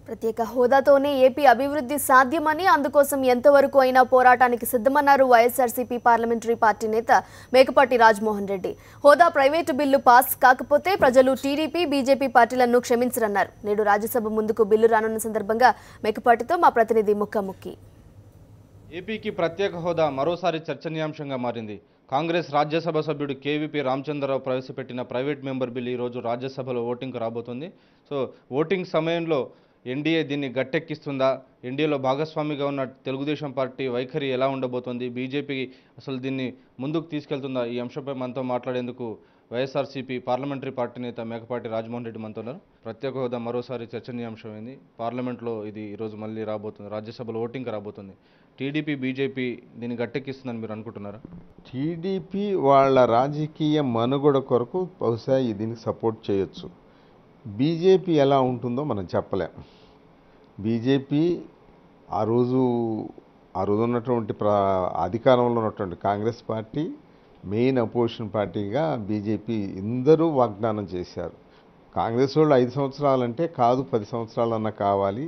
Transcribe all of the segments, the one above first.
ప్రత్యేక హోదాతోనే ఏపీ అభివృద్ధి సాధ్యమని అందుకోసం ఎంతవరకు అయినా పోరాటానికి సిద్ధమన్నారు వైఎస్ఆర్సీపీ పార్లమెంటరీ పార్టీ నేత మేకపాటి రాజమోహన్ రెడ్డి. హోదా ప్రైవేటు బిల్లు పాస్ కాకపోతే ప్రజలు టీడీపీ బీజేపీ పార్టీలను క్షమించరన్నారు. నేడు రాజ్యసభ ముందుకు బిల్లు రానున్న సందర్భంగా మేకపాటితో మా ప్రతినిధి ముఖాముఖి. ఏపీకి ప్రత్యేక హోదా మరోసారి చర్చనీయాంశంగా మారింది. కాంగ్రెస్ రాజ్యసభ సభ్యుడు కేవీపీ రామచంద్రరావు ప్రవేశపెట్టిన ప్రైవేట్ మెంబర్ బిల్లు ఈరోజు రాజ్యసభలో ఓటింగ్కు రాబోతుంది. సో ఓటింగ్ సమయంలో ఎన్డీఏ దీన్ని గట్టెక్కిస్తుందా, ఎన్డీఏలో భాగస్వామిగా ఉన్న తెలుగుదేశం పార్టీ వైఖరి ఎలా ఉండబోతోంది, బీజేపీ అసలు దీన్ని ముందుకు తీసుకెళ్తుందా, ఈ అంశంపై మనతో మాట్లాడేందుకు వైఎస్ఆర్సీపీ పార్లమెంటరీ పార్టీ నేత మేకపాటి రాజమోహన్ రెడ్డి మనతో ఉన్నారు. ప్రత్యేక హోదా మరోసారి చర్చనీయాంశమైంది. పార్లమెంట్లో ఇది ఈరోజు మళ్ళీ రాబోతుంది, రాజ్యసభలో ఓటింగ్కి రాబోతుంది. టీడీపీ బీజేపీ దీన్ని గట్టెక్కిస్తుందని మీరు అనుకుంటున్నారా? టీడీపీ వాళ్ళ రాజకీయ మనుగడ కొరకు బహుశా దీనికి సపోర్ట్ చేయొచ్చు. బీజేపీ ఎలా ఉంటుందో మనం చెప్పలేం. బీజేపీ ఆ రోజు ఉన్నటువంటి అధికారంలో ఉన్నటువంటి కాంగ్రెస్ పార్టీ మెయిన్ అపోజిషన్ పార్టీగా బీజేపీ అందరూ వాగ్దానం చేశారు. కాంగ్రెస్ వాళ్ళు 5 సంవత్సరాలంటే కాదు 10 సంవత్సరాలన్నా కావాలి,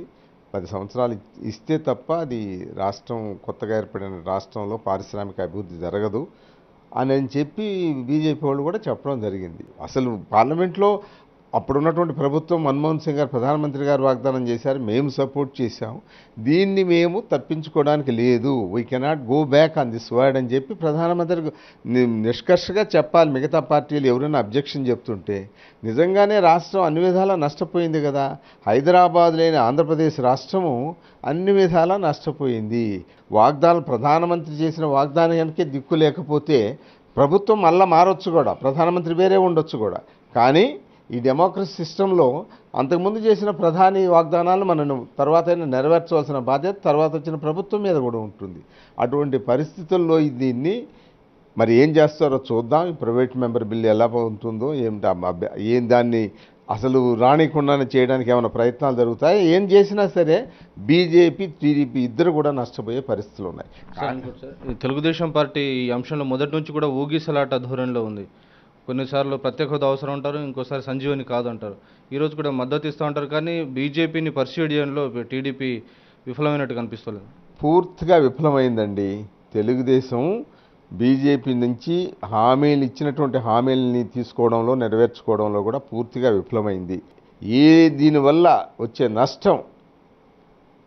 10 సంవత్సరాలు ఇస్తే తప్ప అది రాష్ట్రం కొత్తగా ఏర్పడిన రాష్ట్రంలో పారిశ్రామిక అభివృద్ధి జరగదు అని చెప్పి బీజేపీ వాళ్ళు కూడా చెప్పడం జరిగింది. అసలు పార్లమెంట్లో అప్పుడున్నటువంటి ప్రభుత్వం మన్మోహన్ సింగ్ గారు ప్రధానమంత్రి గారు వాగ్దానం చేశారు, మేము సపోర్ట్ చేశాం, దీన్ని మేము తప్పించుకోవడానికి లేదు, we cannot go back on this word అని చెప్పి ప్రధానమంత్రికి నిష్కర్షగా చెప్పాలి. మిగతా పార్టీలు ఎవరైనా అబ్జెక్షన్ చెప్తుంటే నిజంగానే రాష్ట్రం అన్ని విధాలా నష్టపోయింది కదా. హైదరాబాద్ లేని ఆంధ్రప్రదేశ్ రాష్ట్రము అన్ని విధాలా నష్టపోయింది. ప్రధానమంత్రి చేసిన వాగ్దానానికే దిక్కు లేకపోతే ప్రభుత్వం మళ్ళా మారొచ్చు కూడా, ప్రధానమంత్రి వేరే ఉండొచ్చు కూడా. కానీ ఈ డెమోక్రసీ సిస్టంలో అంతకుముందు చేసిన ప్రధాని వాగ్దానాలు మనం తర్వాత నెరవేర్చవలసిన బాధ్యత తర్వాత వచ్చిన ప్రభుత్వం మీద కూడా ఉంటుంది. అటువంటి పరిస్థితుల్లో దీన్ని మరి ఏం చేస్తారో చూద్దాం. ఈ ప్రైవేట్ మెంబర్ బిల్లు ఎలా ఉంటుందో ఏం దాన్ని అసలు రానికుండానే చేయడానికి ఏమైనా ప్రయత్నాలు జరుగుతాయి. ఏం చేసినా సరే బీజేపీ టీడీపీ ఇద్దరు కూడా నష్టపోయే పరిస్థితులు ఉన్నాయి. తెలుగుదేశం పార్టీ ఈ అంశంలో మొదటి నుంచి కూడా ఊగిసలాట ధోరణిలో ఉంది. కొన్నిసార్లు ప్రత్యేక హోదా అవసరం అంటారు, ఇంకోసారి సంజీవని కాదంటారు. ఈరోజు కూడా మద్దతు ఇస్తూ ఉంటారు. కానీ బీజేపీని పర్స్యూడ్ చేయడంలో టీడీపీ విఫలమైనట్టు కనిపిస్తలేదు. పూర్తిగా విఫలమైందండి. తెలుగుదేశం బీజేపీ నుంచి ఇచ్చినటువంటి హామీలని తీసుకోవడంలో నెరవేర్చుకోవడంలో కూడా పూర్తిగా విఫలమైంది. దీనివల్ల వచ్చే నష్టం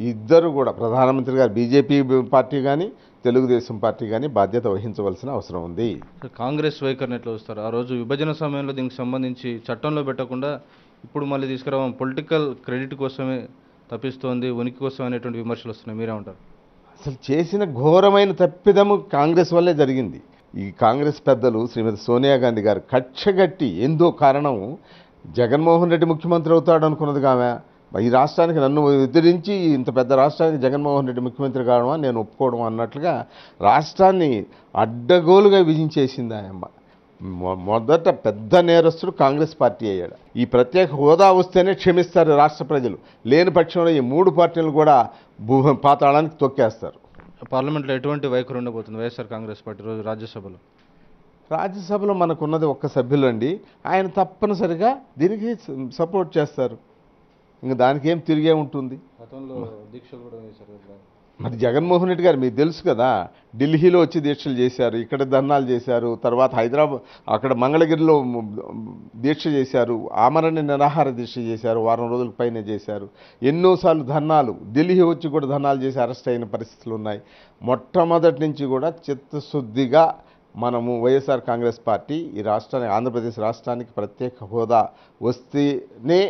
ఇద్దరు కూడా ప్రధానమంత్రి గారు బీజేపీ పార్టీ కానీ తెలుగుదేశం పార్టీ కానీ బాధ్యత వహించవలసిన అవసరం ఉంది. కాంగ్రెస్ వైఖరిని ఎట్లా వస్తారు? ఆ రోజు విభజన సమయంలో దీనికి సంబంధించి చట్టంలో పెట్టకుండా ఇప్పుడు మళ్ళీ తీసుకురావడం పొలిటికల్ క్రెడిట్ కోసమే తప్పిస్తోంది, ఉనికి కోసం అనేటువంటి విమర్శలు వస్తున్నాయి. మీరే ఉంటారు? అసలు చేసిన ఘోరమైన తప్పిదము కాంగ్రెస్ వల్లే జరిగింది. ఈ కాంగ్రెస్ పెద్దలు శ్రీమతి సోనియా గాంధీ గారు కక్షగట్టి ఎంతో కారణం జగన్మోహన్ రెడ్డి ముఖ్యమంత్రి అవుతాడు అనుకున్నది ఆమె. ఈ రాష్ట్రానికి నన్ను ఎదిరించి ఇంత పెద్ద రాష్ట్రానికి జగన్మోహన్ రెడ్డి ముఖ్యమంత్రి కావడమా నేను ఒప్పుకోవడం అన్నట్లుగా రాష్ట్రాన్ని అడ్డగోలుగా విధించేసింది ఆయమ్మ. మొదట పెద్ద నేరస్తుడు కాంగ్రెస్ పార్టీ అయ్యాడు. ఈ ప్రత్యేక హోదా వస్తేనే క్షమిస్తారు రాష్ట్ర ప్రజలు, లేని పక్షంలో ఈ 3 పార్టీలు కూడా పాతాళానికి తొక్కేస్తారు. పార్లమెంట్లో ఎటువంటి వైఖరి ఉండబోతుంది వైఎస్ఆర్ కాంగ్రెస్ పార్టీ రోజు రాజ్యసభలో? రాజ్యసభలో మనకున్నది ఒక్క సభ్యులు అండి. ఆయన తప్పనిసరిగా దీనికి సపోర్ట్ చేస్తారు. ఇంకా దానికి ఏం తిరిగే ఉంటుంది. మరి జగన్మోహన్ రెడ్డి గారు మీకు తెలుసు కదా, ఢిల్లీలో వచ్చి దీక్షలు చేశారు, ఇక్కడ ధర్నాలు చేశారు, తర్వాత హైదరాబాద్ అక్కడ మంగళగిరిలో దీక్ష చేశారు, ఆమరణ నిరాహార దీక్ష చేశారు, వారం రోజుల పైన చేశారు, ఎన్నోసార్లు ధర్నాలు, ఢిల్లీ వచ్చి కూడా ధర్నాలు చేసి అరెస్ట్ అయిన పరిస్థితులు ఉన్నాయి. మొట్టమొదటి నుంచి కూడా చిత్తశుద్ధిగా మనము వైఎస్ఆర్ కాంగ్రెస్ పార్టీ ఈ రాష్ట్రానికి ఆంధ్రప్రదేశ్ రాష్ట్రానికి ప్రత్యేక హోదా వస్తేనే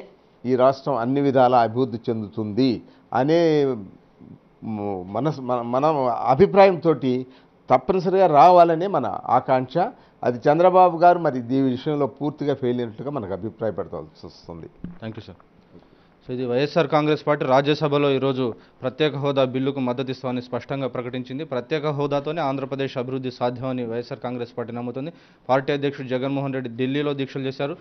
ఈ రాష్ట్రం అన్ని విధాలా అభివృద్ధి చెందుతుంది అనే మన అభిప్రాయంతో తప్పనిసరిగా రావాలనే మన ఆకాంక్ష. అది చంద్రబాబు గారు మరి దీని విషయంలో పూర్తిగా ఫెయిల్ అయినట్లుగా మనకు అభిప్రాయపడవలసి వస్తుంది. Thank you sir. సో ఇది వైఎస్ఆర్ కాంగ్రెస్ పార్టీ రాజ్యసభలో ఈరోజు ప్రత్యేక హోదా బిల్లుకు మద్దతు ఇస్తామని స్పష్టంగా ప్రకటించింది. ప్రత్యేక హోదాతోనే ఆంధ్రప్రదేశ్ అభివృద్ధి సాధ్యమని వైఎస్ఆర్ కాంగ్రెస్ పార్టీ నమ్ముతుంది. పార్టీ అధ్యక్షుడు జగన్మోహన్ రెడ్డి ఢిల్లీలో దీక్షలు చేశారు,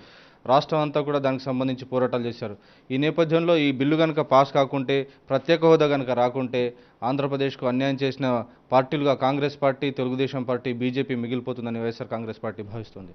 రాష్ట్రం అంతా కూడా దానికి సంబంధించి పోరాటాలు చేశారు. ఈ నేపథ్యంలో ఈ బిల్లు కనుక పాస్ కాకుంటే, ప్రత్యేక హోదా కనుక రాకుంటే ఆంధ్రప్రదేశ్కు అన్యాయం చేసిన పార్టీలుగా Congress party, Telugu Desam party, BJP మిగిలిపోతుందని వైఎస్ఆర్ కాంగ్రెస్ పార్టీ భావిస్తుంది.